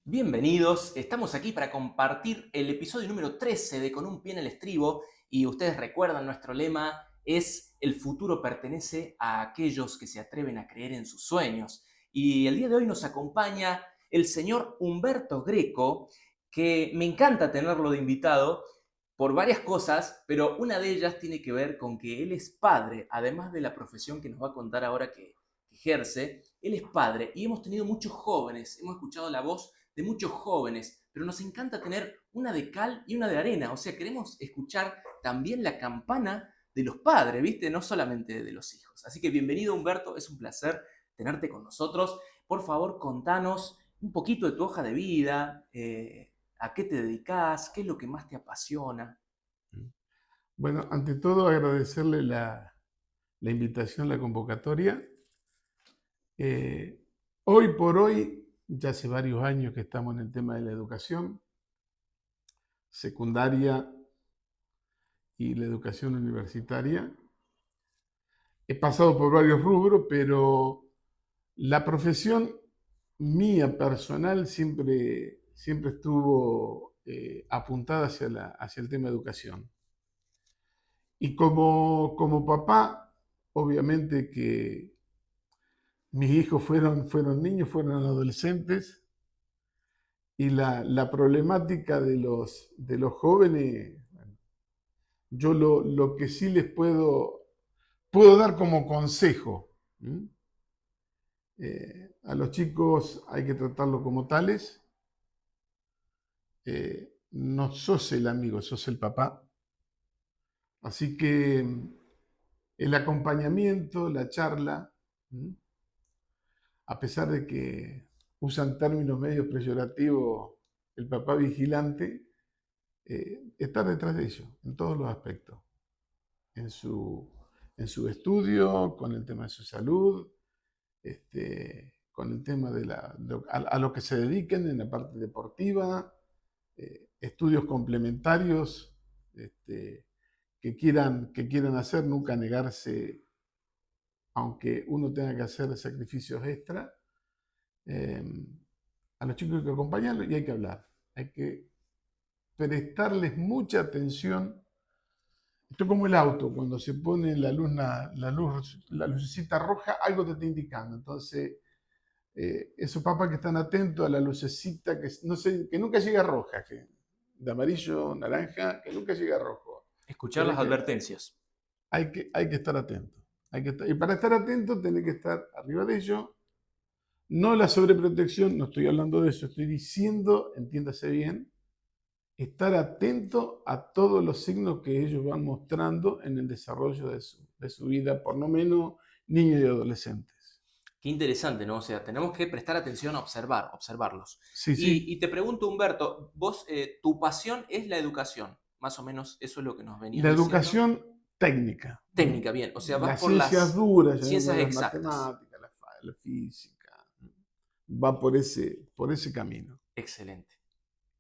Bienvenidos, estamos aquí para compartir el episodio número 13 de Con un pie en el estribo y ustedes recuerdan nuestro lema es el futuro pertenece a aquellos que se atreven a creer en sus sueños. Y el día de hoy nos acompaña el señor Humberto Greco, que me encanta tenerlo de invitado por varias cosas, pero una de ellas tiene que ver con que él es padre, además de la profesión que nos va a contar ahora que ejerce, él es padre y hemos tenido muchos jóvenes, hemos escuchado la voz de muchos jóvenes, pero nos encanta tener una de cal y una de arena, o sea, queremos escuchar también la campana de los padres, ¿viste? No solamente de los hijos. Así que bienvenido Humberto, es un placer tenerte con nosotros. Por favor, contanos un poquito de tu hoja de vida, a qué te dedicas, qué es lo que más te apasiona. Bueno, ante todo agradecerle la invitación, la convocatoria. Eh, Hoy por hoy, ya hace varios años que estamos en el tema de la educación secundaria y la educación universitaria. He pasado por varios rubros, pero la profesión mía personal siempre estuvo apuntada hacia el tema de educación. Y como papá, obviamente que mis hijos fueron niños, fueron adolescentes, y la problemática de los jóvenes, bueno, yo lo que sí les puedo dar como consejo, ¿m? A los chicos hay que tratarlos como tales. No sos el amigo, sos el papá. Así que el acompañamiento, la charla, ¿m? A pesar de que usan términos medio peyorativos, el papá vigilante, está detrás de ellos en todos los aspectos, en su, en su estudio, con el tema de su salud, con el tema a lo que se dediquen en la parte deportiva, estudios complementarios que quieran hacer, nunca negarse, aunque uno tenga que hacer sacrificios extra. eh, a los chicos hay que acompañarlos y hay que hablar. Hay que prestarles mucha atención. Esto es como el auto, cuando se pone la lucecita roja, algo te está indicando. Entonces, esos papás que están atentos a la lucecita, que, no sé, que nunca llega roja, de amarillo, naranja, que nunca llega rojo. Escuchar Pero las advertencias. hay que estar atento. Y para estar atento, tenés que estar arriba de ellos. No la sobreprotección, no estoy hablando de eso, estoy diciendo, entiéndase bien, estar atento a todos los signos que ellos van mostrando en el desarrollo de su vida, por lo menos niños y adolescentes. Qué interesante, ¿no? O sea, tenemos que prestar atención a observarlos. Sí, Y sí. te pregunto, Humberto, vos, tu pasión es la educación, más o menos eso es lo que nos venías La diciendo. educación técnica, Técnica, bien, o sea, vas las por ciencias las duras, ciencias las exactas. matemáticas, la física, va por ese camino. Excelente,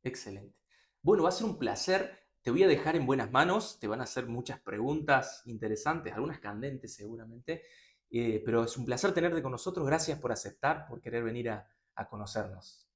excelente. Bueno, va a ser un placer. Te voy a dejar en buenas manos. Te van a hacer muchas preguntas interesantes, algunas candentes seguramente. Pero es un placer tenerte con nosotros. Gracias por aceptar, por querer venir a conocernos.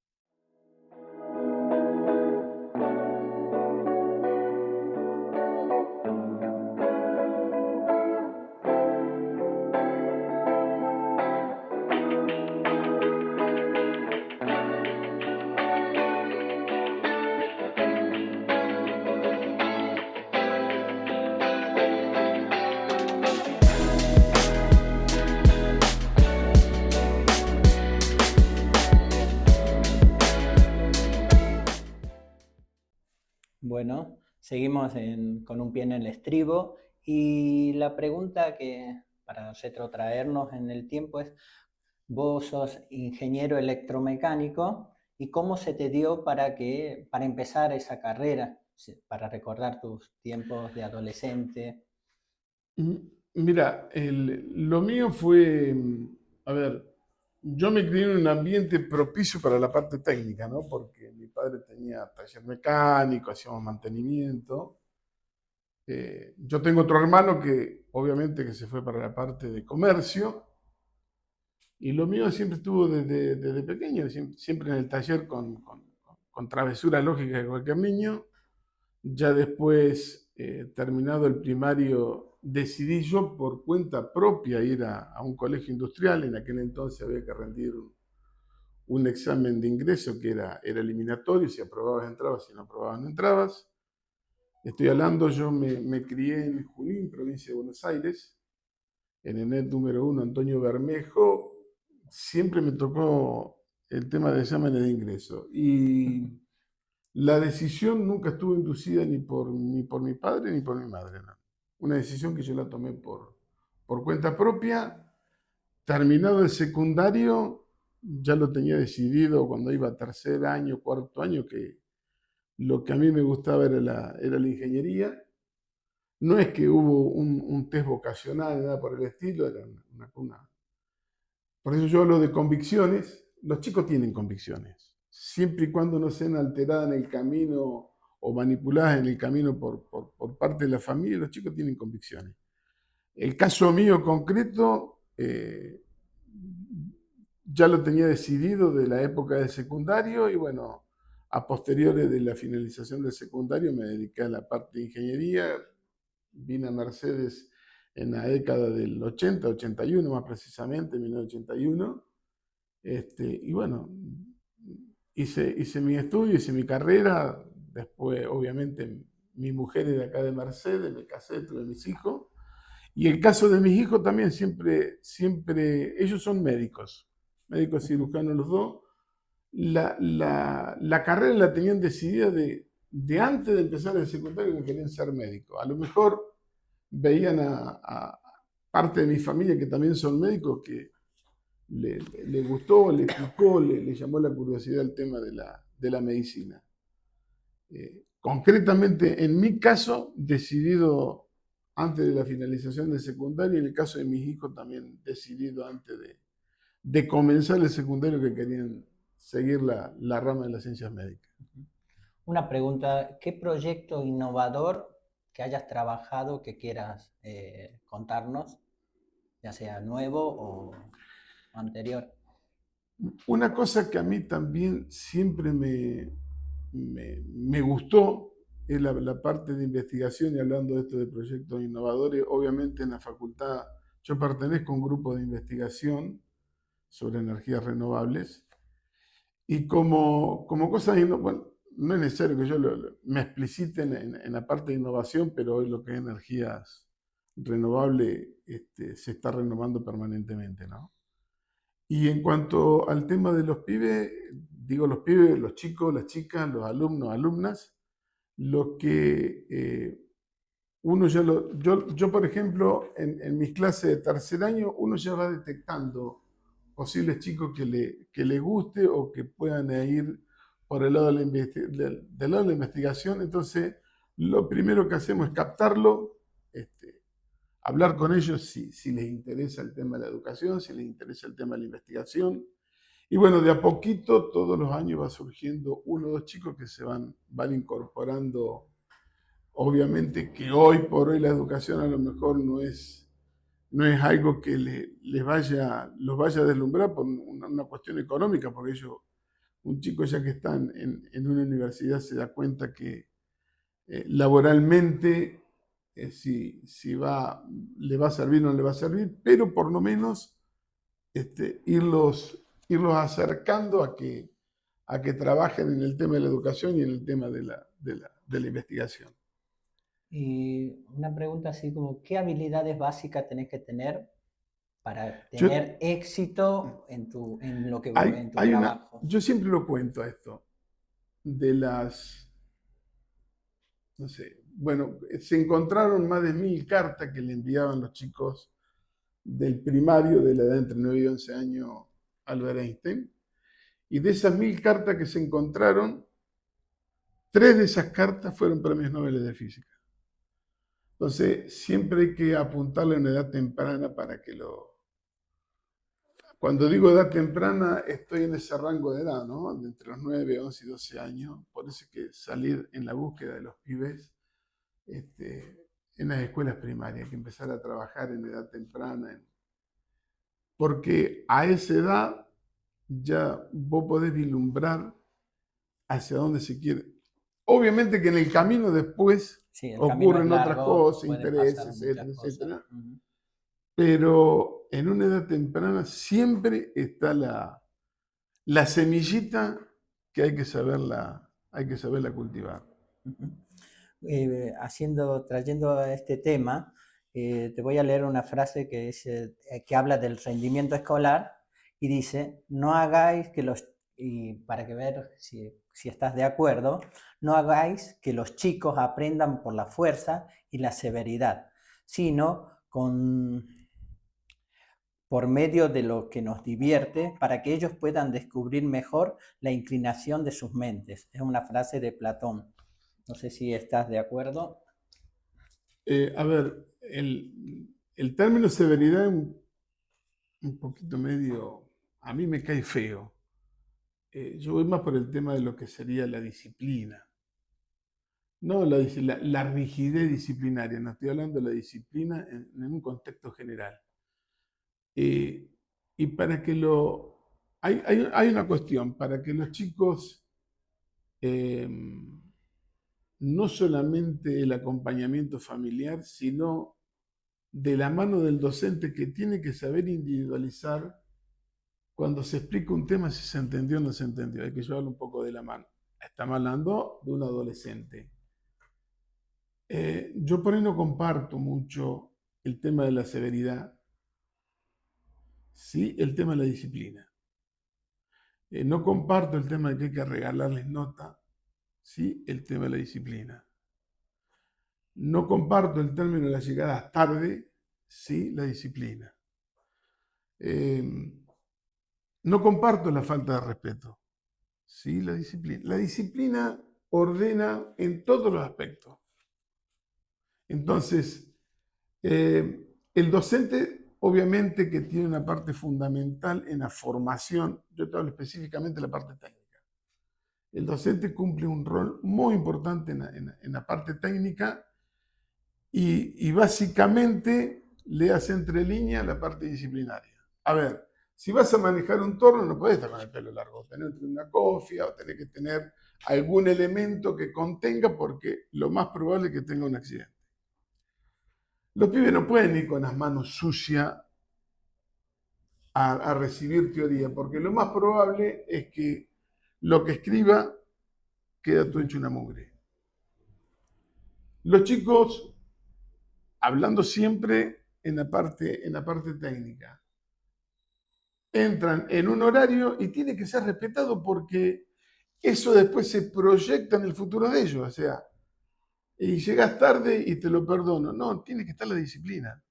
Bueno, seguimos con un pie en el estribo y la pregunta que para retrotraernos en el tiempo es, vos sos ingeniero electromecánico y cómo se te dio para empezar esa carrera, para recordar tus tiempos de adolescente. Mira, lo mío fue, a ver, yo me crié en un ambiente propicio para la parte técnica, ¿no? Porque mi padre tenía taller mecánico, hacíamos mantenimiento. Yo tengo otro hermano que obviamente que se fue para la parte de comercio, Y lo mío siempre estuvo desde pequeño, siempre en el taller con travesura lógica de cualquier niño. Ya después, terminado el primario, decidí yo por cuenta propia ir a un colegio industrial. En aquel entonces había que rendir un examen de ingreso que era eliminatorio, si aprobabas entrabas, si no aprobabas no entrabas. Estoy hablando, yo me crié en Junín, provincia de Buenos Aires, en el NET número 1, Antonio Bermejo. Siempre me tocó el tema de exámenes de ingreso. Y la decisión nunca estuvo inducida ni por mi padre ni por mi madre. ¿No? Una decisión que yo la tomé por cuenta propia. Terminado el secundario, ya lo tenía decidido cuando iba a tercer año, cuarto año, que lo que a mí me gustaba era la ingeniería. No es que hubo un test vocacional, nada por el estilo, era una. Por eso yo hablo de convicciones. Los chicos tienen convicciones, siempre y cuando no sean alteradas en el camino o manipuladas en el camino por parte de la familia, los chicos tienen convicciones. El caso mío concreto, ya lo tenía decidido de la época del secundario y bueno, a posteriores de la finalización del secundario me dediqué a la parte de ingeniería. Vine a Mercedes en la década del 80, 81 más precisamente, 1981. Y bueno, hice mi estudio, hice mi carrera. Después, obviamente, mi mujer es de acá de Mercedes, me casé, tuve mis hijos. Y el caso de mis hijos también ellos son médicos cirujanos los dos. La carrera la tenían decidida de antes de empezar el secundario que querían ser médicos. A lo mejor veían a parte de mi familia que también son médicos que le gustó, le picó, le llamó la curiosidad el tema de la medicina. Concretamente, en mi caso, decidido antes de la finalización del secundario, y en el caso de mis hijos también decidido antes de comenzar el secundario que querían seguir la rama de las ciencias médicas. Una pregunta, ¿qué proyecto innovador que hayas trabajado que quieras contarnos, ya sea nuevo o anterior? Una cosa que a mí también siempre me gustó es la parte de investigación, y hablando de esto de proyectos innovadores, obviamente en la facultad yo pertenezco a un grupo de investigación sobre energías renovables, y como cosa, bueno, no es necesario que yo me explicite en la parte de innovación, pero hoy lo que es energías renovables se está renovando permanentemente, ¿no? Y en cuanto al tema de los pibes, digo los pibes, los chicos, las chicas, los alumnos, alumnas, lo que uno ya yo, por ejemplo, en mis clases de tercer año, uno ya va detectando posibles chicos que le guste o que puedan ir por el lado del lado de la investigación. Entonces, lo primero que hacemos es captarlo, hablar con ellos si les interesa el tema de la educación, si les interesa el tema de la investigación. Y bueno, de a poquito, todos los años va surgiendo uno o dos chicos que se van incorporando. Obviamente que hoy por hoy la educación a lo mejor no es algo que los vaya a deslumbrar por una cuestión económica, porque un chico ya que está en una universidad se da cuenta que laboralmente, si le va a servir o no le va a servir, pero por lo menos irlos acercando a que trabajen en el tema de la educación y en el tema de la investigación. Y una pregunta así como, ¿qué habilidades básicas tenés que tener para Yo, tener éxito en tu trabajo? yo siempre lo cuento a esto, de no sé, bueno, se encontraron más de 1000 cartas que le enviaban los chicos del primario de la edad entre 9 y 11 años a Albert Einstein. Y de esas 1000 cartas que se encontraron, 3 de esas cartas fueron premios Nobel de física. Entonces, siempre hay que apuntarle a una edad temprana para que Cuando digo edad temprana, estoy en ese rango de edad, ¿no? De entre los 9, 11 y 12 años. Por eso es que salir en la búsqueda de los pibes en las escuelas primarias, hay que empezar a trabajar en edad temprana, porque a esa edad ya vos podés vislumbrar hacia dónde se quiere. Obviamente que en el camino después Sí, el camino es ocurren otras largo, cosas, pueden pasar intereses, muchas etcétera, cosas. etcétera. Pero en una edad temprana siempre está la semillita que hay que saberla cultivar. Trayendo este tema, te voy a leer una frase que habla del rendimiento escolar y dice, no hagáis que y para que ver si estás de acuerdo, no hagáis que los chicos aprendan por la fuerza y la severidad, sino por medio de lo que nos divierte, para que ellos puedan descubrir mejor la inclinación de sus mentes. Es una frase de Platón. No sé si estás de acuerdo. A ver, el término severidad es un poquito medio, a mí me cae feo. Yo voy más por el tema de lo que sería la disciplina. No la rigidez disciplinaria, no estoy hablando de la disciplina en un contexto general. Y para que hay una cuestión, para que los chicos, no solamente el acompañamiento familiar, sino de la mano del docente que tiene que saber individualizar cuando se explica un tema si se entendió o no se entendió. Hay que llevarlo un poco de la mano. Estamos hablando de un adolescente. Yo por ahí no comparto mucho el tema de la severidad, sí el tema de la disciplina. No comparto el tema de que hay que regalarles nota, sí el tema de la disciplina. No comparto el término de la llegada tarde, sí la disciplina. No comparto la falta de respeto, sí la disciplina. La disciplina ordena en todos los aspectos. Entonces, el docente obviamente que tiene una parte fundamental en la formación, yo te hablo específicamente de la parte técnica. El docente cumple un rol muy importante en la parte técnica y básicamente le hace entre líneas la parte disciplinaria. A ver, si vas a manejar un torno no puedes estar con el pelo largo, tenés una cofia o tenés que tener algún elemento que contenga porque lo más probable es que tenga un accidente. Los pibes no pueden ir con las manos sucias a recibir teoría, porque lo más probable es que lo que escriba queda todo hecho una mugre. Los chicos, hablando siempre en la parte técnica, entran en un horario y tiene que ser respetado porque eso después se proyecta en el futuro de ellos. O sea, y llegas tarde y te lo perdono. No, tiene que estar la disciplina.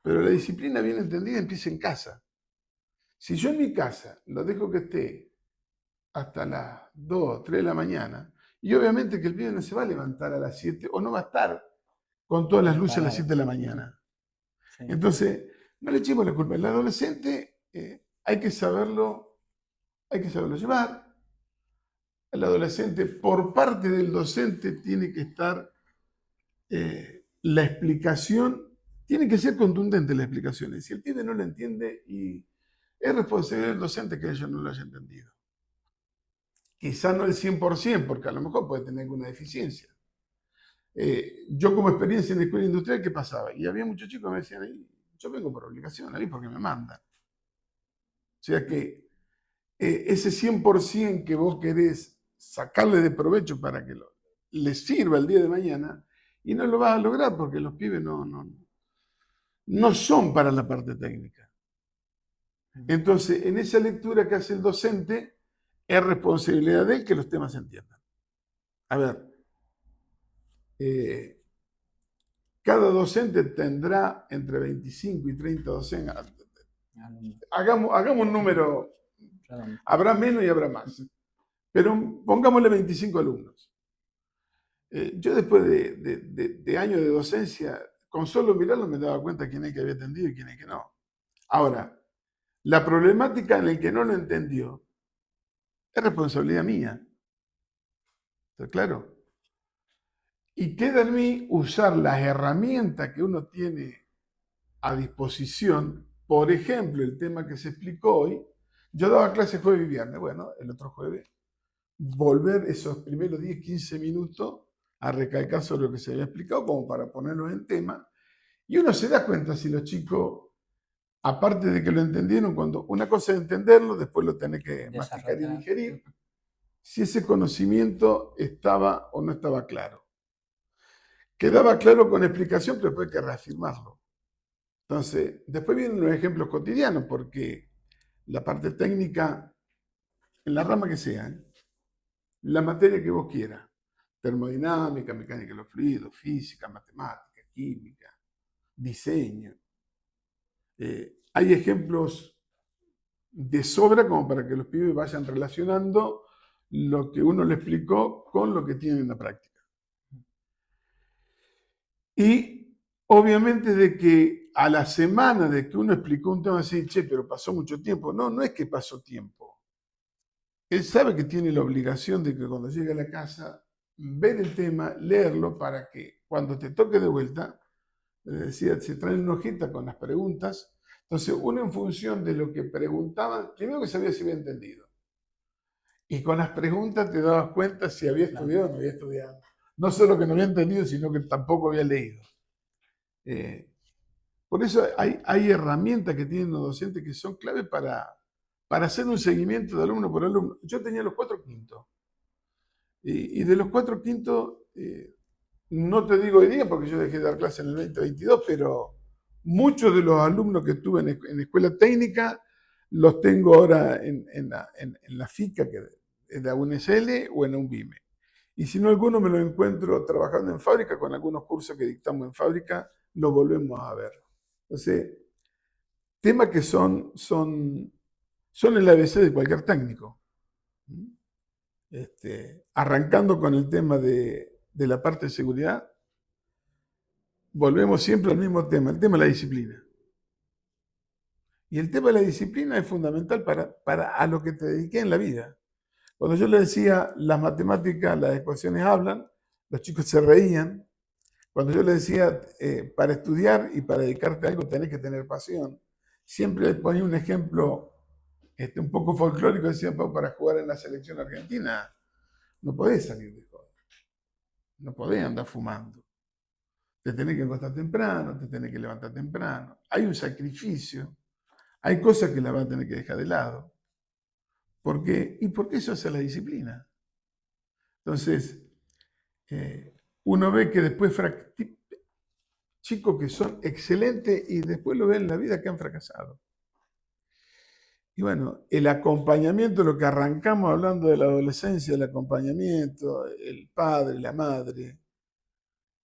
Pero la disciplina bien entendida empieza en casa. Si yo en mi casa lo dejo que esté hasta las 2, 3 de la mañana, y obviamente que el pibe no se va a levantar a las 7 o no va a estar con todas las luces a las 7 de la mañana. Sí. Entonces, no le echemos la culpa. El adolescente hay que saberlo llevar. El adolescente, por parte del docente, tiene que estar la explicación, tiene que ser contundente las explicaciones. Si el pibe no lo entiende, y es responsabilidad del docente que ellos no lo haya entendido. Quizá no el 100%, porque a lo mejor puede tener alguna deficiencia. Yo como experiencia en la escuela industrial, ¿qué pasaba? Y había muchos chicos que me decían, yo vengo por obligación, ahí porque me mandan. O sea que ese 100% que vos querés sacarle de provecho para que les sirva el día de mañana, y no lo vas a lograr porque los pibes no son para la parte técnica. Entonces, en esa lectura que hace el docente, es responsabilidad de él que los temas se entiendan. A ver, cada docente tendrá entre 25 y 30 docentes. Hagamos un número, habrá menos y habrá más, pero pongámosle 25 alumnos. Yo después de años de docencia, con solo mirarlo me daba cuenta quién es que había entendido y quién es que no. Ahora, la problemática en el que no lo entendió es responsabilidad mía. ¿Está claro? Y queda en mí usar las herramientas que uno tiene a disposición Por ejemplo, el tema que se explicó hoy, yo daba clase jueves y viernes, bueno, el otro jueves, volver esos primeros 10, 15 minutos a recalcar sobre lo que se había explicado, como para ponernos en tema, y uno se da cuenta si los chicos, aparte de que lo entendieron, cuando una cosa es entenderlo, después lo tenés que masticar y digerir, si ese conocimiento estaba o no estaba claro. Quedaba claro con explicación, pero después hay que reafirmarlo. Entonces, después vienen los ejemplos cotidianos, porque la parte técnica, en la rama que sea, la materia que vos quieras, termodinámica, mecánica de los fluidos, física, matemática, química, diseño. Hay ejemplos de sobra como para que los pibes vayan relacionando lo que uno le explicó con lo que tienen en la práctica. Y obviamente de que a la semana de que uno explicó un tema así, che, pero pasó mucho tiempo. No, no es que pasó tiempo. Él sabe que tiene la obligación de que cuando llegue a la casa, ver el tema, leerlo para que cuando te toque de vuelta, decía, se traen una hojita con las preguntas. Entonces, uno en función de lo que preguntaban, primero que sabía si había entendido. Y con las preguntas te dabas cuenta si había estudiado o no había estudiado. No solo que no había entendido, sino que tampoco había leído. Por eso hay herramientas que tienen los docentes que son clave para hacer un seguimiento de alumno por alumno. Yo tenía los 4 quintos. Y de los 4 quintos, no te digo hoy día porque yo dejé de dar clase en el 2022, pero muchos de los alumnos que tuve en escuela técnica los tengo ahora en la FICA, que es de la UNSL o en un BIME. Y si no, alguno me lo encuentro trabajando en fábrica, con algunos cursos que dictamos en fábrica, lo volvemos a ver. Entonces, temas que son el ABC de cualquier técnico. Arrancando con el tema de la parte de seguridad, volvemos siempre al mismo tema, el tema de la disciplina. Y el tema de la disciplina es fundamental para a lo que te dediqué en la vida. Cuando yo le decía las matemáticas, las ecuaciones hablan, los chicos se reían. Cuando yo le decía, para estudiar y para dedicarte a algo tenés que tener pasión, siempre le ponía un ejemplo un poco folclórico, decía, para jugar en la selección argentina no podés salir de joda, no podés andar fumando. Te tenés que acostar temprano, te tenés que levantar temprano. Hay un sacrificio, hay cosas que las vas a tener que dejar de lado. ¿Por qué? Y porque eso es la disciplina. Entonces, uno ve que después chicos que son excelentes y después lo ven en la vida que han fracasado. Y bueno, el acompañamiento, lo que arrancamos hablando de la adolescencia, el acompañamiento, el padre, la madre,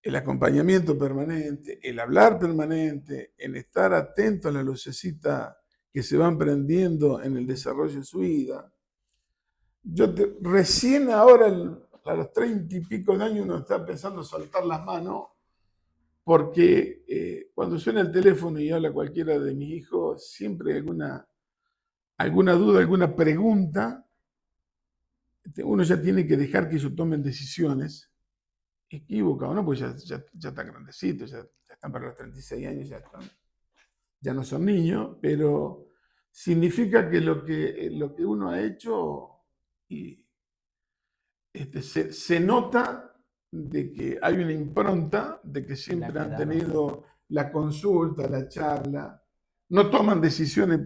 el acompañamiento permanente, el hablar permanente, el estar atento a la lucecita que se van prendiendo en el desarrollo de su vida. Recién ahora, a los 30 y pico de años, uno está empezando a soltar las manos, porque cuando suena el teléfono y habla cualquiera de mis hijos, siempre hay alguna duda, alguna pregunta. Uno ya tiene que dejar que ellos tomen decisiones equivocadas, ¿no? Pues ya están grandecitos, ya están para los 36 años, ya no son niños, pero significa que lo que uno ha hecho se nota de que hay una impronta, de que siempre han tenido la consulta, la charla, no toman decisiones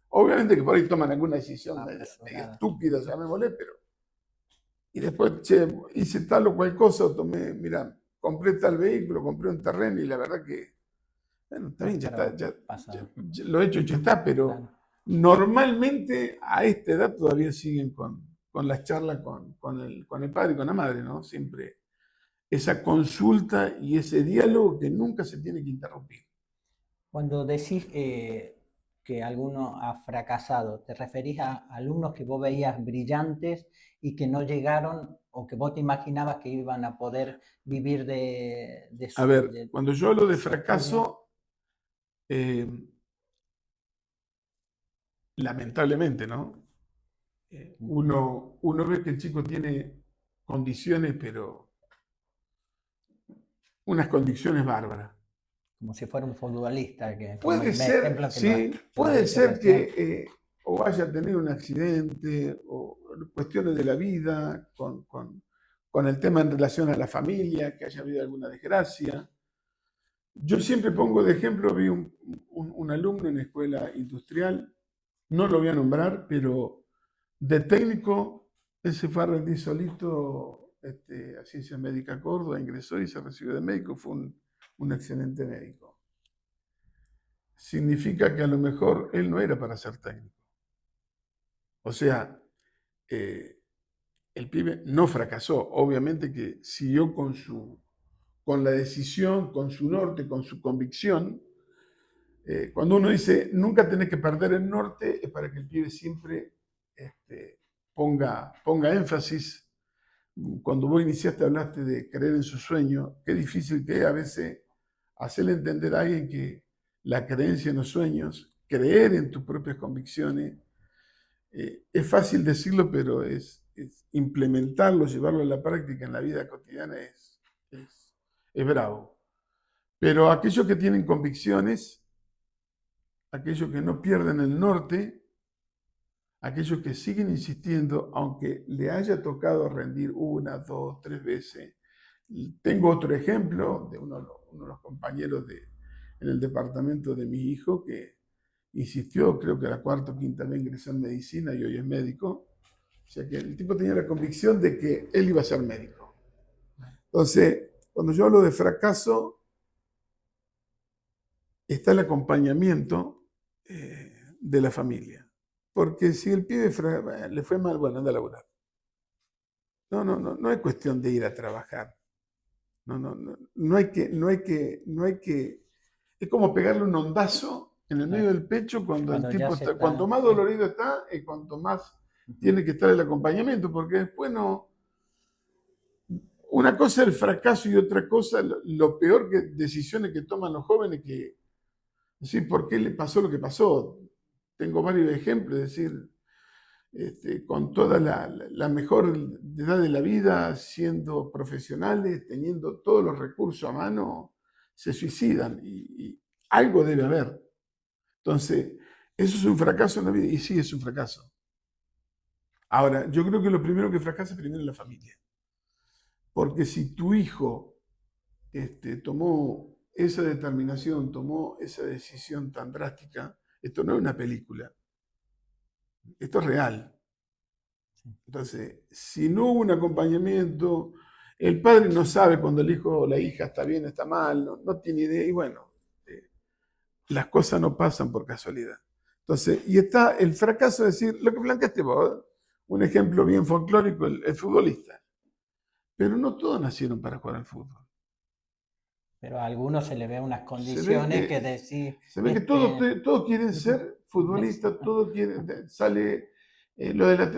obviamente que por ahí toman alguna decisión medio estúpida, llamémosle, pero y después, che, hice tal o cual cosa, mira, compré tal vehículo, compré un terreno y la verdad que, bueno, está bien, ya lo he hecho, ya está, pero normalmente a esta edad todavía siguen con las charlas con el padre y con la madre, ¿no? Siempre esa consulta y ese diálogo que nunca se tiene que interrumpir. Cuando decís que alguno ha fracasado, ¿te referís a alumnos que vos veías brillantes y que no llegaron o que vos te imaginabas que iban a poder vivir de su... A ver, cuando yo hablo de fracaso, lamentablemente, ¿no? Uno ve que el chico tiene condiciones, pero unas condiciones bárbaras. como si fuera un futbolista, que como Puede el ser, ejemplo sí, que lo puede diste ser recién. que o haya tenido un accidente o cuestiones de la vida con el tema en relación a la familia, que haya habido alguna desgracia. Yo siempre pongo de ejemplo, vi un alumno en escuela industrial, no lo voy a nombrar, pero de técnico, él se fue a rendir solito a Ciencias Médicas Córdoba, ingresó y se recibió de médico, fue un excelente médico. Significa que a lo mejor él no era para ser técnico. O sea, eh, el pibe no fracasó, obviamente que siguió con la decisión, con su norte, con su convicción. Cuando uno dice nunca tenés que perder el norte, es para que el pibe siempre ponga énfasis. Cuando vos iniciaste hablaste de creer en su sueño, qué difícil que es a veces hacerle entender a alguien que la creencia en los sueños, creer en tus propias convicciones, es fácil decirlo, pero es implementarlo, llevarlo a la práctica en la vida cotidiana es bravo. Pero aquellos que tienen convicciones, aquellos que no pierden el norte, aquellos que siguen insistiendo, aunque le haya tocado rendir una, dos, tres veces. Tengo otro ejemplo de uno de los compañeros en el departamento de mi hijo que insistió, creo que la cuarta o quinta vez ingresó en medicina y hoy es médico. O sea que el tipo tenía la convicción de que él iba a ser médico. Entonces, cuando yo hablo de fracaso, está el acompañamiento de la familia. Porque si el pibe le fue mal, bueno, anda a laburar. No es cuestión de ir a trabajar. No hay que. Es como pegarle un ondazo en el medio del pecho cuando el Cuando ya tipo se está. Cuanto está, más sí. dolorido está, y cuanto más Ujú. tiene que estar el acompañamiento, porque después no. Una cosa es el fracaso y otra cosa, lo peor que decisiones que toman los jóvenes que. Decir, ¿por qué le pasó lo que pasó? Tengo varios ejemplos, es decir, con toda la mejor edad de la vida, siendo profesionales, teniendo todos los recursos a mano, se suicidan y algo debe haber. Entonces, eso es un fracaso en la vida y sí es un fracaso. Ahora, yo creo que lo primero que fracasa es primero la familia. Porque si tu hijo tomó esa determinación, tomó esa decisión tan drástica, esto no es una película, esto es real. Entonces, si no hubo un acompañamiento, el padre no sabe cuando el hijo o la hija está bien, está mal, no tiene idea, y bueno, las cosas no pasan por casualidad. Entonces, y está el fracaso de decir, lo que planteaste vos, un ejemplo bien folclórico, el futbolista. Pero no todos nacieron para jugar al fútbol. Pero a algunos se le ve unas Se ve condiciones que que, decir, se ve que todos quieren ser futbolistas, todos quieren, sale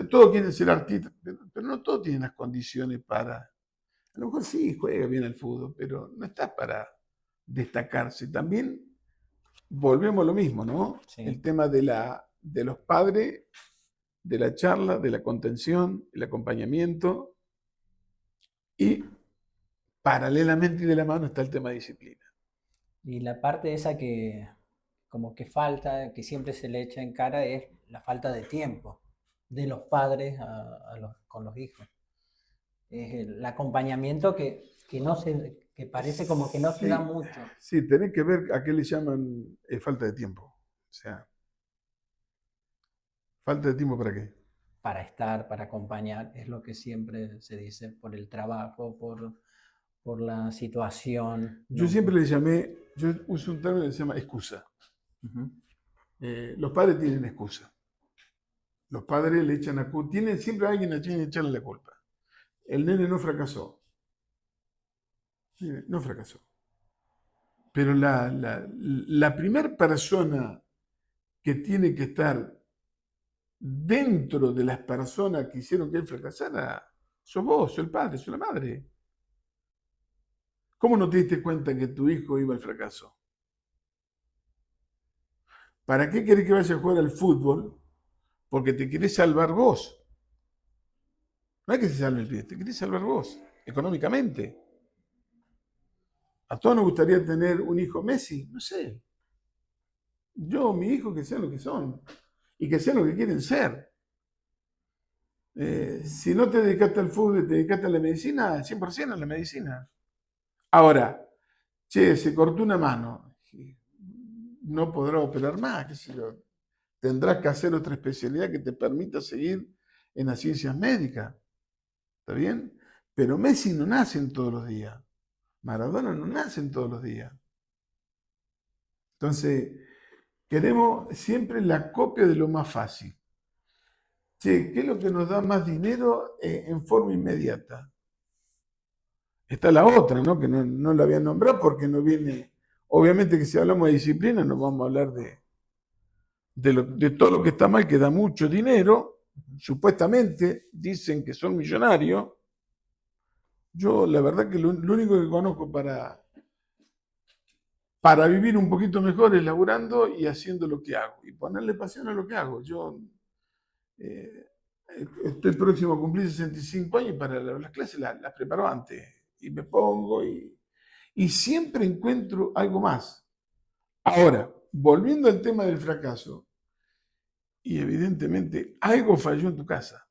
todos quieren ser artistas, pero no todos tienen las condiciones para. A lo mejor sí juega bien al fútbol, pero no está para destacarse. También volvemos a lo mismo, ¿no? El sí. tema de los padres, de la charla, de la contención, el acompañamiento y paralelamente y de la mano está el tema de disciplina. Y la parte esa que como que falta, que siempre se le echa en cara, es la falta de tiempo de los padres con los hijos. Es el acompañamiento que parece como que no se da Sí, mucho. sí, tenés que ver a qué le llaman falta de tiempo. O sea, falta de tiempo para qué. Para estar, para acompañar, es lo que siempre se dice, por el trabajo, por la situación. Yo No. siempre le llamé, yo uso un término que se llama excusa. Uh-huh. Los padres tienen excusa. Los padres le echan a culpa. Tienen siempre a alguien a quien echarle la culpa. El nene no fracasó. No fracasó. Pero la primera persona que tiene que estar dentro de las personas que hicieron que él fracasara, sos vos, sos el padre, sos la madre. ¿Cómo no te diste cuenta que tu hijo iba al fracaso? ¿Para qué querés que vaya a jugar al fútbol? Porque te querés salvar vos. No es que se salve el pie, te querés salvar vos, económicamente. ¿A todos nos gustaría tener un hijo Messi? No sé. Yo, mi hijo, que sean lo que son y que sean lo que quieren ser. Si no te dedicaste al fútbol, te dedicaste a la medicina, 100% a la medicina. Ahora, che, se cortó una mano, no podrá operar más, qué sé yo. Tendrás que hacer otra especialidad que te permita seguir en las ciencias médicas. ¿Está bien? Pero Messi no nace todos los días. Maradona no nace todos los días. Entonces, queremos siempre la copia de lo más fácil. Che, ¿qué es lo que nos da más dinero en forma inmediata? Está la otra, ¿no? Que no la había nombrado porque no viene. Obviamente que si hablamos de disciplina, no vamos a hablar de todo lo que está mal, que da mucho dinero. Supuestamente dicen que son millonarios. Yo, la verdad, que lo único que conozco para vivir un poquito mejor es laburando y haciendo lo que hago y ponerle pasión a lo que hago. Yo estoy próximo a cumplir 65 años y para las clases las preparo antes y me pongo y siempre encuentro algo más. Ahora, volviendo al tema del fracaso, y evidentemente algo falló en tu casa.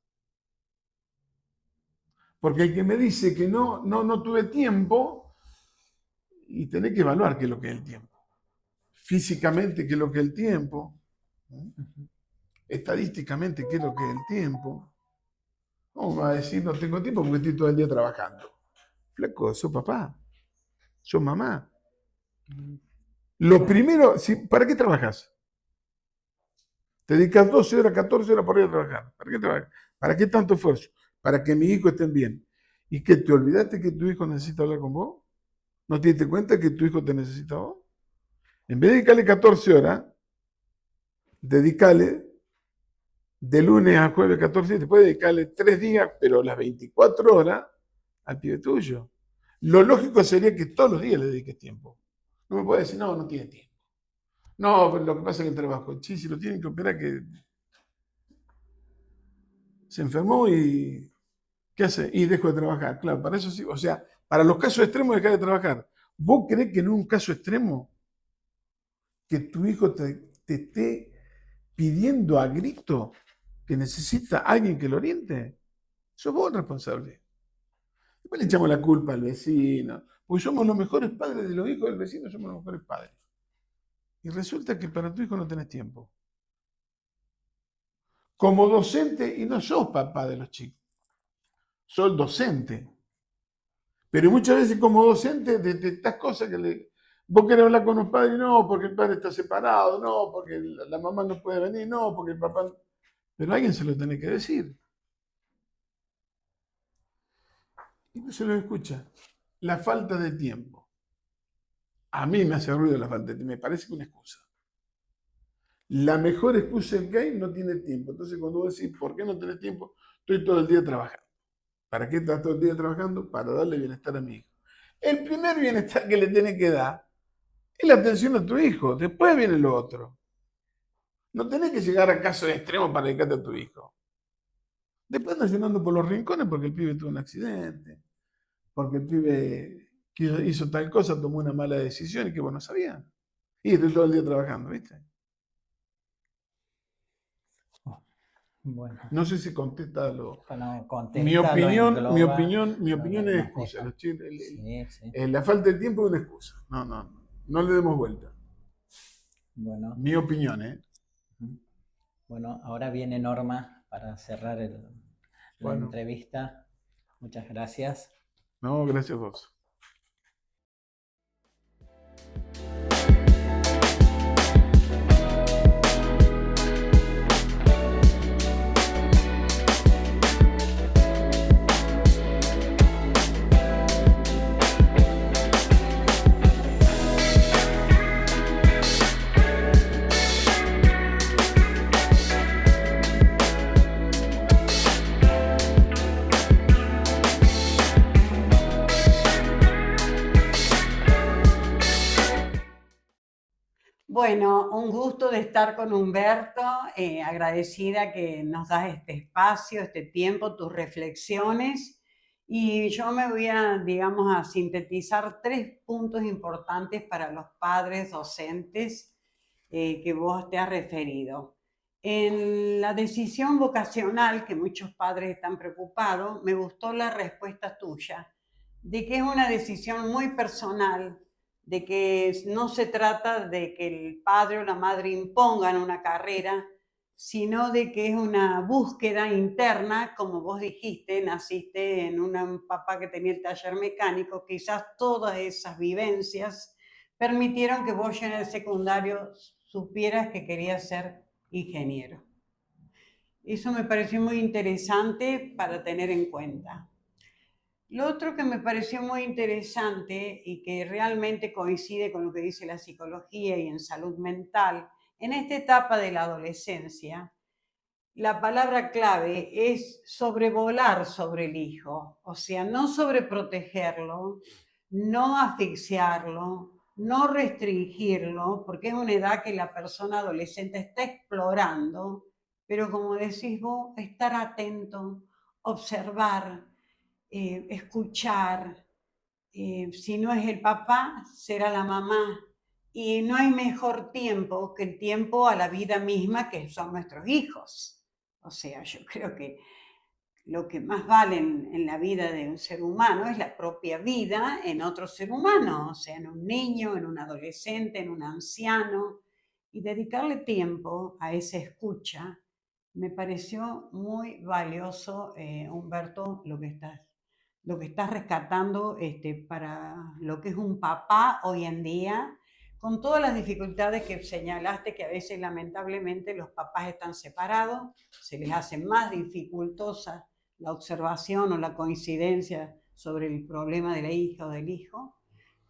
Porque el que me dice que no tuve tiempo, y tenés que evaluar qué es lo que es el tiempo. Físicamente, qué es lo que es el tiempo. Estadísticamente, qué es lo que es el tiempo. ¿Cómo me va a decir no tengo tiempo porque estoy todo el día trabajando? Flaco, sos papá, sos mamá. Lo primero, ¿para qué trabajas? Te dedicas 12 horas, 14 horas por ir a trabajar. ¿Para qué trabajas? ¿Para qué tanto esfuerzo? Para que mis hijos estén bien. ¿Y que te olvidaste que tu hijo necesita hablar con vos? ¿No te diste cuenta que tu hijo te necesita a vos? En vez de dedicarle 14 horas, dedícale de lunes a jueves 14 días, te puedes dedicarle 3 días, pero las 24 horas al pibe tuyo. Lo lógico sería que todos los días le dediques tiempo. No me puedes decir, no tiene tiempo. No, pero lo que pasa es que el trabajo, sí, si lo tienen que operar, que se enfermó y ¿qué hace? Y dejó de trabajar. Claro, para eso sí, o sea, para los casos extremos dejar de trabajar. ¿Vos creés que en un caso extremo que tu hijo te esté pidiendo a grito que necesita alguien que lo oriente? Sos vos el responsable. Después le echamos la culpa al vecino, porque somos los mejores padres de los hijos del vecino, somos los mejores padres. Y resulta que para tu hijo no tenés tiempo. Como docente, y no sos papá de los chicos, sos docente. Pero muchas veces como docente detectás cosas que vos querés hablar con los padres, no, porque el padre está separado, no, porque la mamá no puede venir, no, porque el papá... Pero alguien se lo tiene que decir. Y no se lo escucha. La falta de tiempo. A mí me hace ruido la falta de tiempo, me parece que una excusa. La mejor excusa que hay no tiene tiempo. Entonces cuando vos decís, ¿por qué no tenés tiempo? Estoy todo el día trabajando. ¿Para qué estás todo el día trabajando? Para darle bienestar a mi hijo. El primer bienestar que le tenés que dar es la atención a tu hijo. Después viene lo otro. No tenés que llegar a casos extremos para dedicarte a tu hijo. Después andas llorando por los rincones porque el pibe tuvo un accidente, porque el pibe hizo tal cosa, tomó una mala decisión y que vos no sabías. Y estoy todo el día trabajando, ¿viste? Bueno, No sé si contesta lo... bueno, Mi contesta, lo opinión engloba, es nos excusa. deja. Sí. La falta de tiempo es una excusa. No le demos vuelta. Bueno, Mi opinión, ¿eh? bueno, ahora viene Norma para cerrar la entrevista. Muchas gracias. No, gracias a vos. Bueno, un gusto de estar con Humberto, agradecida que nos das este espacio, este tiempo, tus reflexiones Y yo me voy a, digamos, a sintetizar 3 puntos importantes para los padres docentes que vos te has referido. En la decisión vocacional, que muchos padres están preocupados, me gustó la respuesta tuya, de que es una decisión muy personal, de que no se trata de que el padre o la madre impongan una carrera, sino de que es una búsqueda interna, como vos dijiste, naciste en un papá que tenía el taller mecánico, quizás todas esas vivencias permitieron que vos ya en el secundario supieras que querías ser ingeniero. Eso me pareció muy interesante para tener en cuenta. Lo otro que me pareció muy interesante y que realmente coincide con lo que dice la psicología y en salud mental, en esta etapa de la adolescencia, la palabra clave es sobrevolar sobre el hijo, o sea, no sobreprotegerlo, no asfixiarlo, no restringirlo, porque es una edad que la persona adolescente está explorando, pero como decís vos, estar atento, observar, escuchar. Si no es el papá, será la mamá. Y no hay mejor tiempo que el tiempo a la vida misma, que son nuestros hijos. O sea, yo creo que lo que más vale en la vida de un ser humano es la propia vida en otro ser humano, o sea, en un niño, en un adolescente, en un anciano. Y dedicarle tiempo a esa escucha me pareció muy valioso, Humberto, lo que estás rescatando para lo que es un papá hoy en día, con todas las dificultades que señalaste, que a veces lamentablemente los papás están separados, se les hace más dificultosa la observación o la coincidencia sobre el problema de la hija o del hijo,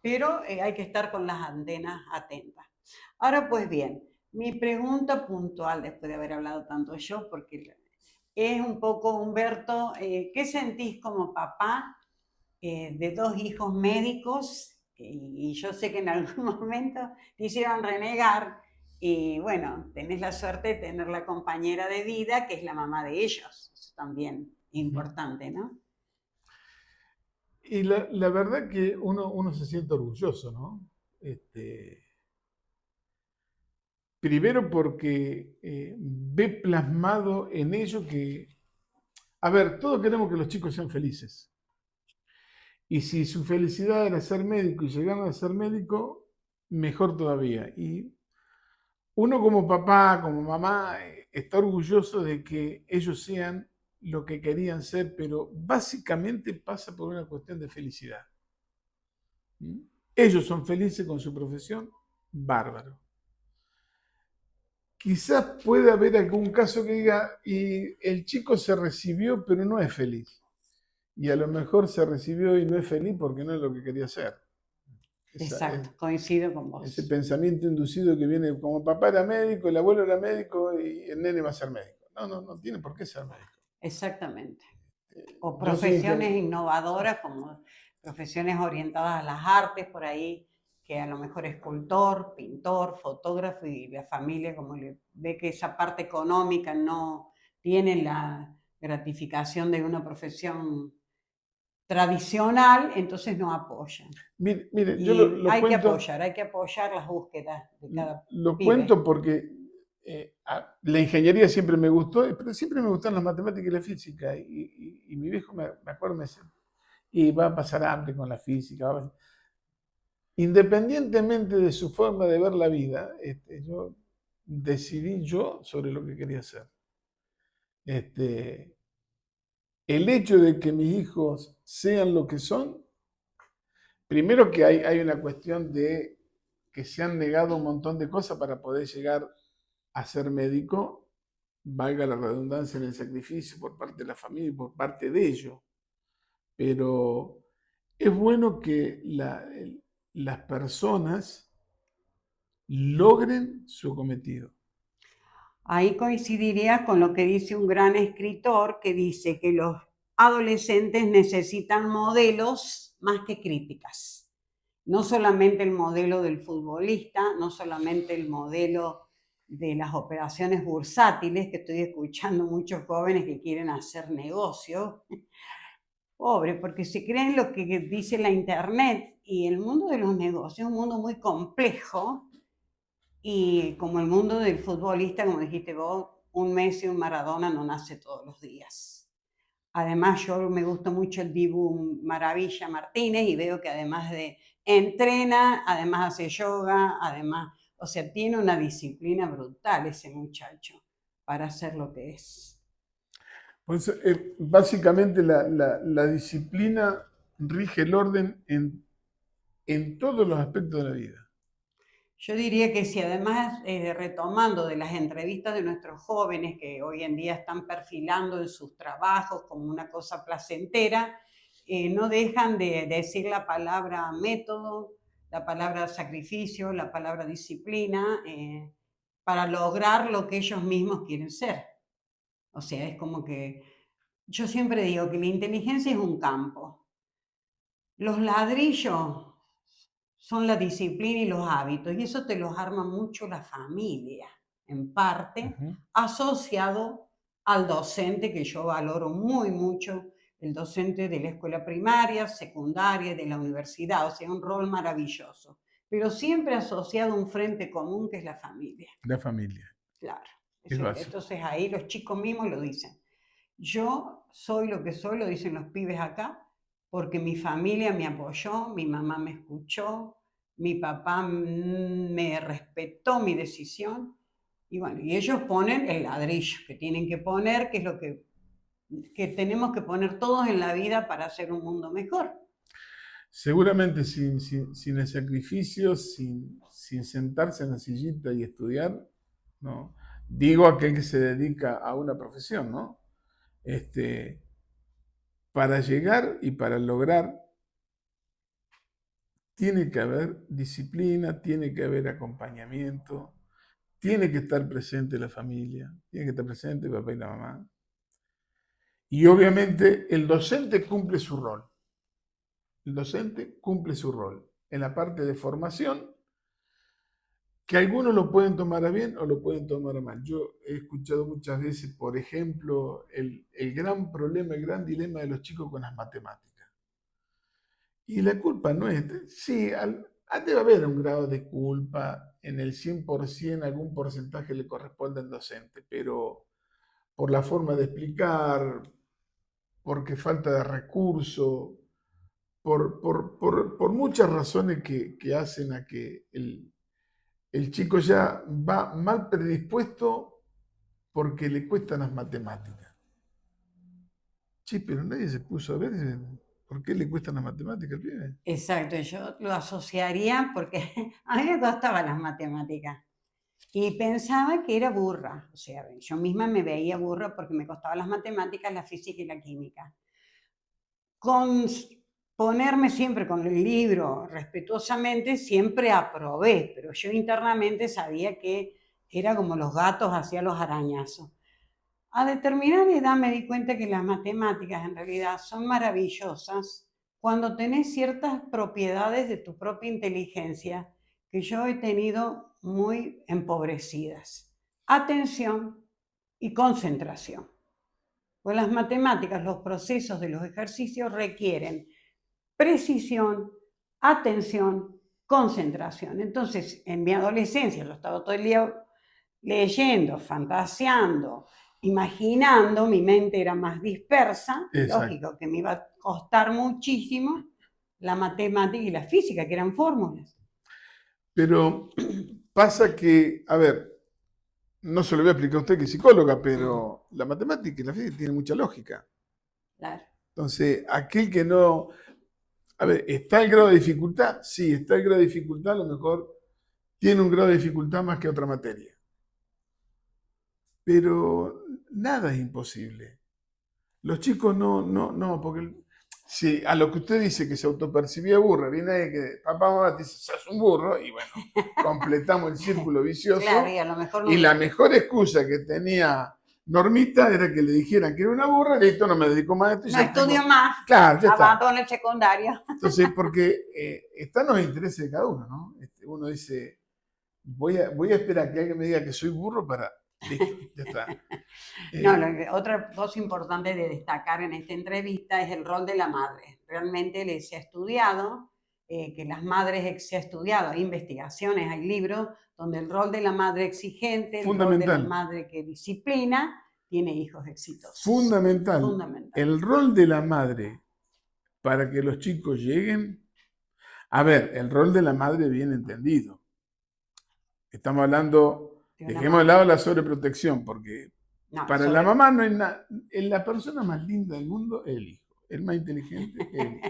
pero hay que estar con las antenas atentas. Ahora pues bien, mi pregunta puntual, después de haber hablado tanto yo, porque es un poco, Humberto, ¿qué sentís como papá de 2 hijos médicos? Y yo sé que en algún momento te hicieron renegar, y bueno, tenés la suerte de tener la compañera de vida, que es la mamá de ellos. Eso también importante, ¿no? Y la verdad que uno se siente orgulloso, ¿no? Primero porque ve plasmado en ello que, a ver, todos queremos que los chicos sean felices. Y si su felicidad era ser médico y llegaron a ser médico, mejor todavía. Y uno como papá, como mamá, está orgulloso de que ellos sean lo que querían ser, pero básicamente pasa por una cuestión de felicidad. ¿Mm? Ellos son felices con su profesión, bárbaro. Quizás pueda haber algún caso que diga, y el chico se recibió, pero no es feliz. Y a lo mejor se recibió y no es feliz porque no es lo que quería hacer. Exacto, coincido con vos. Ese pensamiento inducido que viene, como papá era médico, el abuelo era médico y el nene va a ser médico. No tiene por qué ser médico. Exactamente. O Yo soy profesiones innovadoras como profesiones orientadas a las artes, por ahí, que a lo mejor escultor, pintor, fotógrafo, y la familia como le ve que esa parte económica no tiene la gratificación de una profesión tradicional, entonces no apoyan. Mire, yo Y lo hay cuento, que apoyar las búsquedas de cada lo pibe. cuento porque la ingeniería siempre me gustó, pero siempre me gustan las matemáticas y la física. Y mi viejo, me acuerdo, me decía, y va a pasar hambre con la física. Independientemente de su forma de ver la vida, yo decidí sobre lo que quería hacer. El hecho de que mis hijos sean lo que son, primero que hay una cuestión de que se han negado un montón de cosas para poder llegar a ser médico, valga la redundancia en el sacrificio por parte de la familia y por parte de ellos. Pero es bueno que las personas logren su cometido. Ahí coincidiría con lo que dice un gran escritor que dice que los adolescentes necesitan modelos más que críticas. No solamente el modelo del futbolista, no solamente el modelo de las operaciones bursátiles, que estoy escuchando muchos jóvenes que quieren hacer negocio, Pobre, porque se creen lo que dice la internet, y el mundo de los negocios es un mundo muy complejo, y como el mundo del futbolista, como dijiste vos, un Messi, un Maradona no nace todos los días. Además, yo me gusta mucho el Dibu Maravilla Martínez y veo que además de entrena, además hace yoga, además, o sea, tiene una disciplina brutal ese muchacho para ser lo que es. Pues, básicamente la disciplina rige el orden en todos los aspectos de la vida. Yo diría que si además, retomando de las entrevistas de nuestros jóvenes que hoy en día están perfilando en sus trabajos como una cosa placentera, no dejan de decir la palabra método, la palabra sacrificio, la palabra disciplina, para lograr lo que ellos mismos quieren ser. O sea, es como que yo siempre digo que la inteligencia es un campo. Los ladrillos son la disciplina y los hábitos, y eso te los arma mucho la familia, en parte, asociado al docente, que yo valoro muy mucho, el docente de la escuela primaria, secundaria, de la universidad, o sea, un rol maravilloso, pero siempre asociado a un frente común que es la familia. La familia. Claro. Es básico. Entonces ahí los chicos mismos lo dicen. Yo soy lo que soy, lo dicen los pibes acá, porque mi familia me apoyó, mi mamá me escuchó, mi papá me respetó mi decisión. Y bueno, y ellos ponen el ladrillo que tienen que poner, que es lo que tenemos que poner todos en la vida para hacer un mundo mejor. Seguramente sin el sacrificio, sin sentarse en la sillita y estudiar, ¿no? Digo aquel que se dedica a una profesión, ¿no? Para llegar y para lograr, tiene que haber disciplina, tiene que haber acompañamiento, tiene que estar presente la familia, tiene que estar presente el papá y la mamá. Y obviamente el docente cumple su rol. El docente cumple su rol en la parte de formación, que algunos lo pueden tomar a bien o lo pueden tomar a mal. Yo he escuchado muchas veces, por ejemplo, el gran problema, el gran dilema de los chicos con las matemáticas. Y la culpa no es... Sí, debe haber un grado de culpa, en el 100% algún porcentaje le corresponde al docente, pero por la forma de explicar, porque falta de recurso, por muchas razones que hacen a que el chico ya va mal predispuesto porque le cuestan las matemáticas. Sí, pero nadie se puso a ver por qué le cuestan las matemáticas al pibe. Exacto, yo lo asociaría porque a mí me costaban las matemáticas y pensaba que era burra. O sea, yo misma me veía burra porque me costaban las matemáticas, la física y la química. Con ponerme siempre con el libro respetuosamente, siempre aprobé, pero yo internamente sabía que era como los gatos hacían los arañazos. A determinada edad me di cuenta que las matemáticas en realidad son maravillosas cuando tenés ciertas propiedades de tu propia inteligencia que yo he tenido muy empobrecidas. Atención y concentración. Pues las matemáticas, los procesos de los ejercicios requieren precisión, atención, concentración. Entonces, en mi adolescencia yo estaba todo el día leyendo, fantaseando, imaginando, mi mente era más dispersa, lógico que me iba a costar muchísimo la matemática y la física, que eran fórmulas. Pero pasa que, a ver, no se lo voy a explicar a usted que es psicóloga, pero la matemática y la física tienen mucha lógica. Claro. Entonces, aquel que no... A ver, ¿está el grado de dificultad? Sí, está el grado de dificultad, a lo mejor tiene un grado de dificultad más que otra materia. Pero nada es imposible. Los chicos no, porque si a lo que usted dice que se autopercibía burra, viene ahí que papá mamá te dice, sos un burro, y bueno, completamos el círculo vicioso. Claro, y a lo mejor no. Y la mejor excusa que tenía Normita era que le dijeran que era una burra, listo, no me dedico más a esto. No estudio más, claro, ya está. abandono el secundario. Entonces, porque están los intereses de cada uno, ¿no? Uno dice, voy a esperar que alguien me diga que soy burro para... Listo, ya está. No, otra cosa importante de destacar en esta entrevista es el rol de la madre. Realmente se ha estudiado, que las madres se ha estudiado, hay investigaciones, hay libros donde el rol de la madre exigente, el rol de la madre que disciplina, tiene hijos exitosos. Fundamental. Fundamental. El rol de la madre para que los chicos lleguen. A ver, el rol de la madre bien entendido. Estamos hablando, dejemos de lado la sobreprotección, porque para la mamá no hay nada. La persona más linda del mundo es el hijo, el más inteligente es el hijo.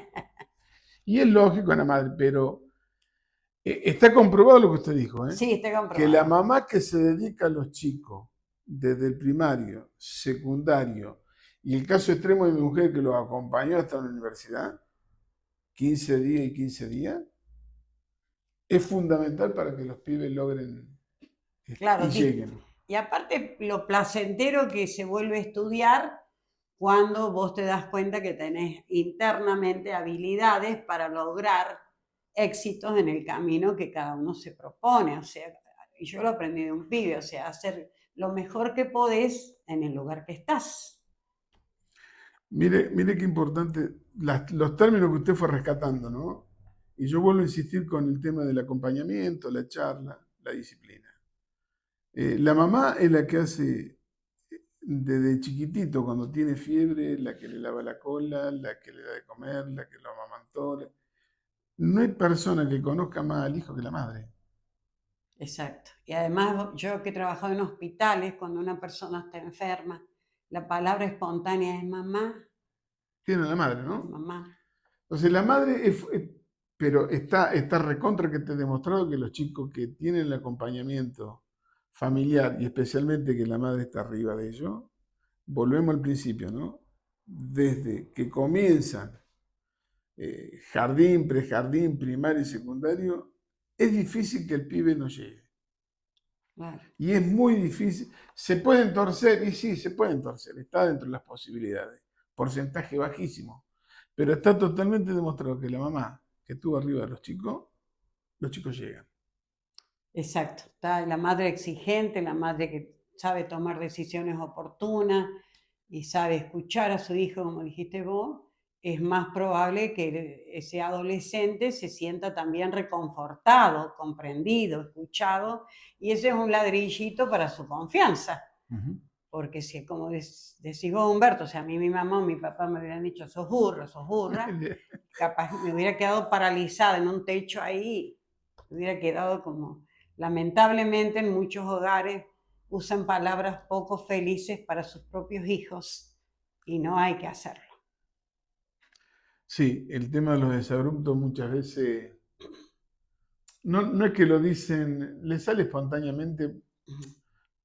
Y es lógico en la madre, pero está comprobado lo que usted dijo, ¿eh? Sí, está comprobado. Que la mamá que se dedica a los chicos desde el primario, secundario, y el caso extremo de mi mujer que los acompañó hasta la universidad, 15 días y 15 días, es fundamental para que los pibes logren y lleguen. Y aparte lo placentero que se vuelve a estudiar cuando vos te das cuenta que tenés internamente habilidades para lograr éxitos en el camino que cada uno se propone. O sea, y yo lo aprendí de un pibe, o sea, hacer lo mejor que podés en el lugar que estás. Mire qué importante los términos que usted fue rescatando, ¿no? Y yo vuelvo a insistir con el tema del acompañamiento, la charla, la disciplina. La mamá es la que hace desde chiquitito, cuando tiene fiebre, la que le lava la cola, la que le da de comer, la que lo amamantó. No hay persona que conozca más al hijo que la madre. Exacto. Y además, yo que he trabajado en hospitales, cuando una persona está enferma, la palabra espontánea es mamá. Tiene la madre, ¿no? Mamá. Entonces la madre pero está recontra que te he demostrado que los chicos que tienen el acompañamiento familiar y especialmente que la madre está arriba de ello, volvemos al principio, ¿no? Desde que comienzan jardín, prejardín, primario y secundario, es difícil que el pibe no llegue. Claro. Y es muy difícil. Se pueden torcer, y sí, se pueden torcer, está dentro de las posibilidades. Porcentaje bajísimo. Pero está totalmente demostrado que la mamá que estuvo arriba de los chicos llegan. Exacto. Está la madre exigente, la madre que sabe tomar decisiones oportunas y sabe escuchar a su hijo, como dijiste vos, es más probable que ese adolescente se sienta también reconfortado, comprendido, escuchado, y ese es un ladrillito para su confianza. Uh-huh. Porque si, como decís vos, Humberto, o sea, a mí mi mamá o mi papá me hubieran dicho, sos burra, capaz me hubiera quedado paralizada en un techo ahí, me hubiera quedado como... Lamentablemente en muchos hogares usan palabras poco felices para sus propios hijos y no hay que hacerlo. Sí, el tema de los desabruptos muchas veces no es que lo dicen, le sale espontáneamente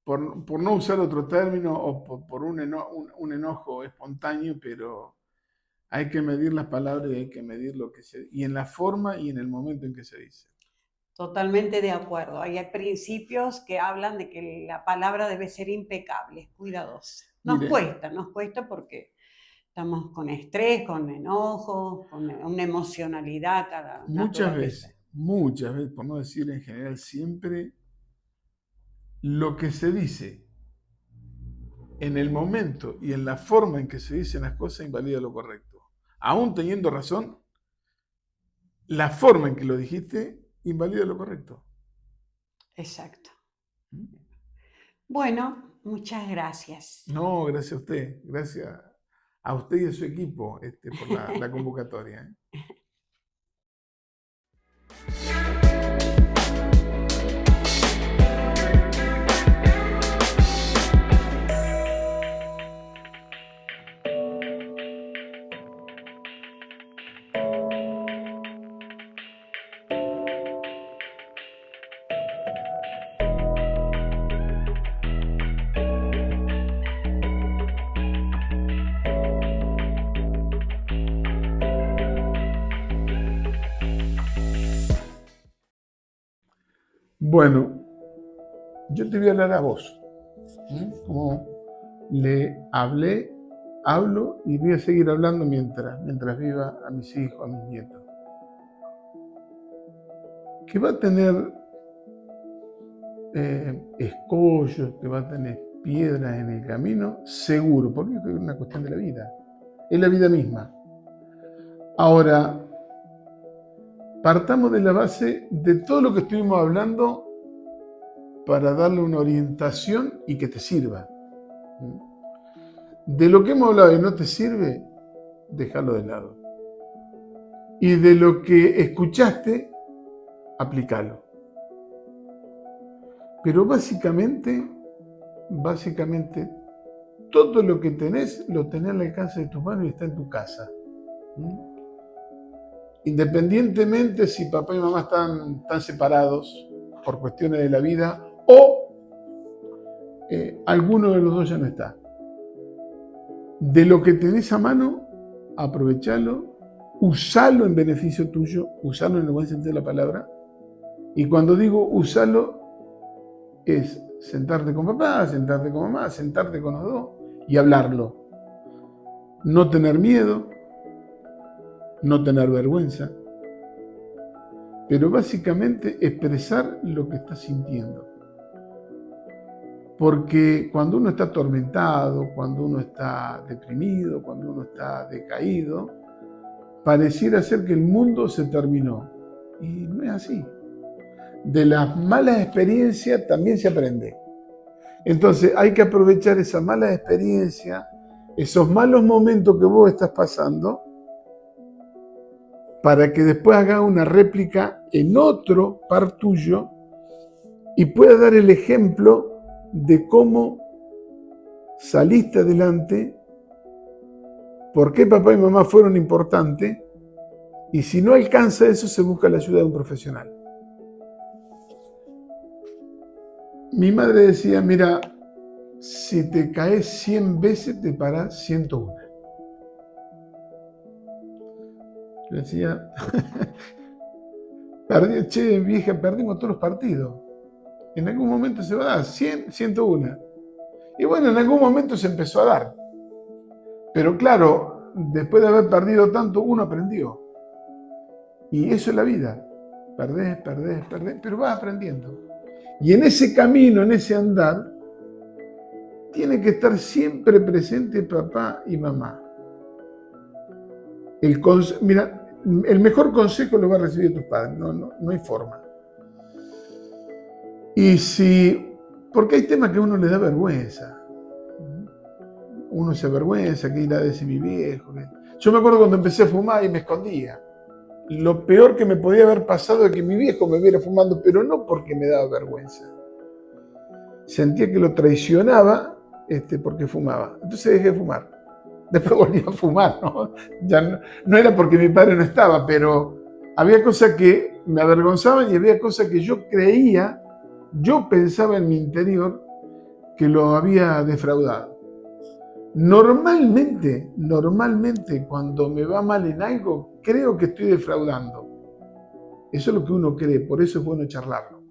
por no usar otro término o por un enojo espontáneo, pero hay que medir las palabras y hay que medir lo que se... y en la forma y en el momento en que se dice. Totalmente de acuerdo. Hay principios que hablan de que la palabra debe ser impecable, cuidadosa. Nos cuesta porque estamos con estrés, con enojo, con una emocionalidad cada muchas veces, por no decir en general siempre, lo que se dice en el momento y en la forma en que se dicen las cosas invalida lo correcto. Aún teniendo razón, la forma en que lo dijiste invalida lo correcto. Exacto. Bueno, muchas gracias. No, gracias a usted. Gracias a usted y a su equipo por la convocatoria. Bueno, yo te voy a hablar a vos. Como le hablo y voy a seguir hablando mientras viva a mis hijos, a mis nietos. Que va a tener escollos, que va a tener piedras en el camino, seguro, porque es una cuestión de la vida, es la vida misma. Ahora, partamos de la base de todo lo que estuvimos hablando para darle una orientación y que te sirva. De lo que hemos hablado y no te sirve, déjalo de lado. Y de lo que escuchaste, aplícalo. Pero básicamente, todo lo que tenés, lo tenés al alcance de tus manos y está en tu casa. Independientemente si papá y mamá están separados por cuestiones de la vida o alguno de los dos ya no está. De lo que tenés a mano, aprovechalo, usalo en beneficio tuyo, usalo en el buen sentido de la palabra. Y cuando digo usalo, es sentarte con papá, sentarte con mamá, sentarte con los dos y hablarlo. No tener miedo, no tener vergüenza, pero básicamente expresar lo que estás sintiendo. Porque cuando uno está atormentado, cuando uno está deprimido, cuando uno está decaído, pareciera ser que el mundo se terminó. Y no es así. De las malas experiencias también se aprende. Entonces hay que aprovechar esa mala experiencia, esos malos momentos que vos estás pasando, para que después hagas una réplica en otro par tuyo y puedas dar el ejemplo de cómo saliste adelante, por qué papá y mamá fueron importantes, y si no alcanza eso, se busca la ayuda de un profesional. Mi madre decía, mira, si te caes 100 veces, te parás 101. Yo decía, che, vieja, perdimos todos los partidos. En algún momento se va a dar 100, 101. Y bueno, en algún momento se empezó a dar. Pero claro, después de haber perdido tanto, uno aprendió. Y eso es la vida. Perdés, pero vas aprendiendo. Y en ese camino, en ese andar, tiene que estar siempre presente papá y mamá. Mira, el mejor consejo lo va a recibir tus padres, no hay forma. Porque hay temas que a uno le da vergüenza. Uno se avergüenza, que irá a decir mi viejo. Yo me acuerdo cuando empecé a fumar y me escondía. Lo peor que me podía haber pasado es que mi viejo me viera fumando, pero no porque me daba vergüenza. Sentía que lo traicionaba porque fumaba. Entonces dejé de fumar. Después volví a fumar, ¿no? Ya no era porque mi padre no estaba, pero había cosas que me avergonzaban y había cosas que yo creía, yo pensaba en mi interior que lo había defraudado. Normalmente, cuando me va mal en algo, creo que estoy defraudando. Eso es lo que uno cree, por eso es bueno charlarlo.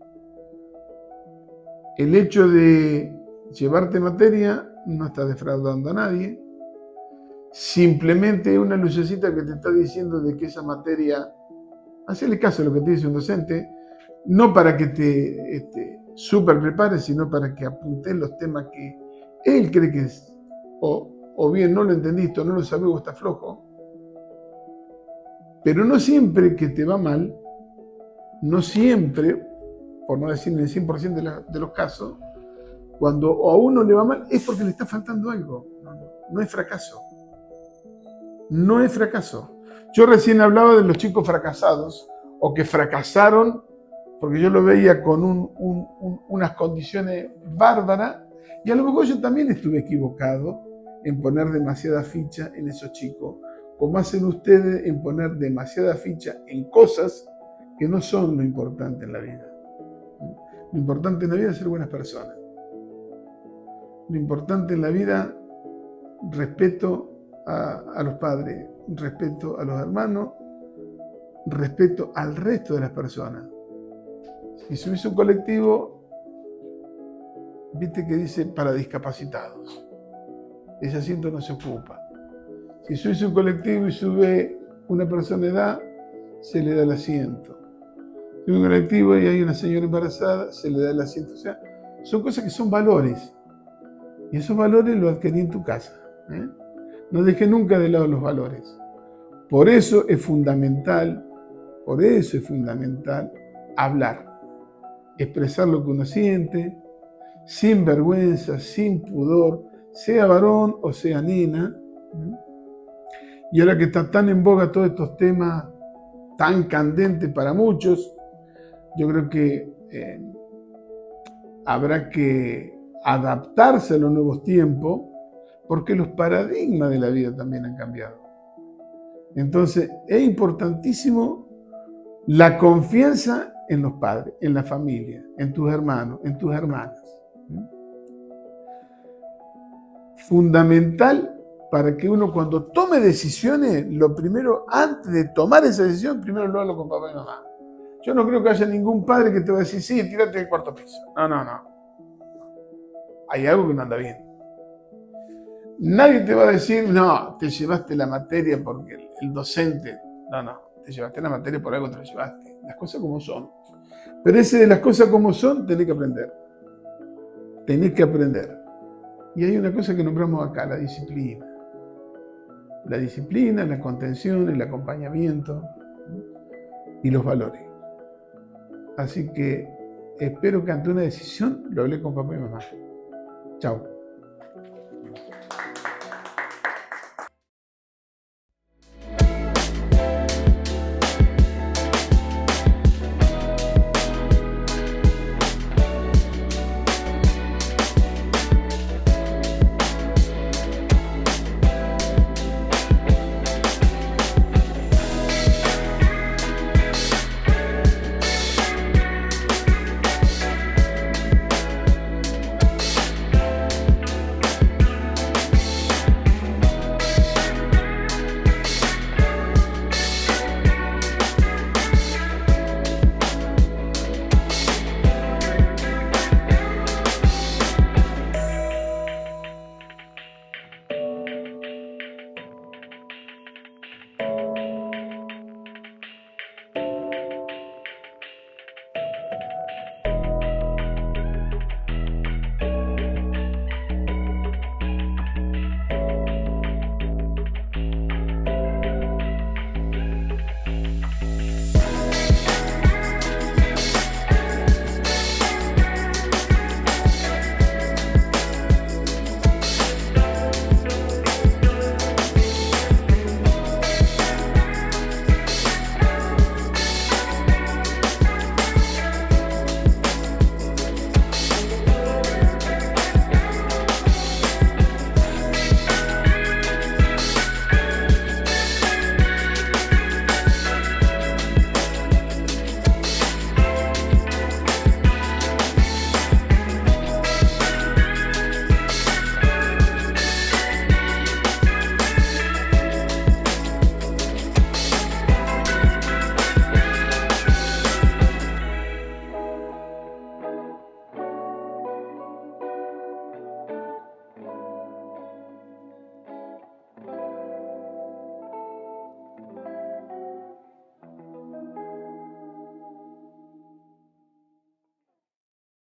El hecho de llevarte materia no está defraudando a nadie. Simplemente es una lucecita que te está diciendo de que esa materia, hacele caso a lo que te dice un docente, no para que te súper prepares, sino para que apuntes los temas que él cree que es. O bien no lo entendiste, o no lo sabes, o está flojo. Pero no siempre que te va mal, no siempre, por no decir en el 100% de los casos, cuando a uno le va mal es porque le está faltando algo. No es fracaso. No es fracaso. Yo recién hablaba de los chicos fracasados, o que fracasaron, porque yo lo veía con unas condiciones bárbaras, y a lo mejor yo también estuve equivocado en poner demasiada ficha en esos chicos, como hacen ustedes en poner demasiada ficha en cosas que no son lo importante en la vida. Lo importante en la vida es ser buenas personas. Lo importante en la vida, respeto a los padres, respeto a los hermanos, respeto al resto de las personas. Si subís un colectivo, viste que dice para discapacitados. Ese asiento no se ocupa. Si subís un colectivo y sube una persona de edad, se le da el asiento. Si sube un colectivo y hay una señora embarazada, se le da el asiento. O sea, son cosas que son valores. Y esos valores los adquirí en tu casa. No dejes nunca de lado los valores. Por eso es fundamental hablar, expresar lo que uno siente, sin vergüenza, sin pudor, sea varón o sea nena. Y ahora que está tan en boga todos estos temas tan candentes para muchos, yo creo que habrá que adaptarse a los nuevos tiempos, porque los paradigmas de la vida también han cambiado. Entonces, es importantísimo la confianza en los padres, en la familia, en tus hermanos, en tus hermanas. Fundamental para que uno cuando tome decisiones, lo primero, antes de tomar esa decisión, primero lo hablo con papá y mamá. Yo no creo que haya ningún padre que te va a decir, sí, tírate del cuarto piso. No. Hay algo que no anda bien. Nadie te va a decir, no, te llevaste la materia porque el docente... No, te llevaste la materia por algo, te lo llevaste. Las cosas como son. Pero ese de las cosas como son, tenés que aprender. Tenés que aprender. Y hay una cosa que nombramos acá, la disciplina. La disciplina, la contención, el acompañamiento y los valores. Así que espero que ante una decisión lo hablé con papá y mamá. Chao.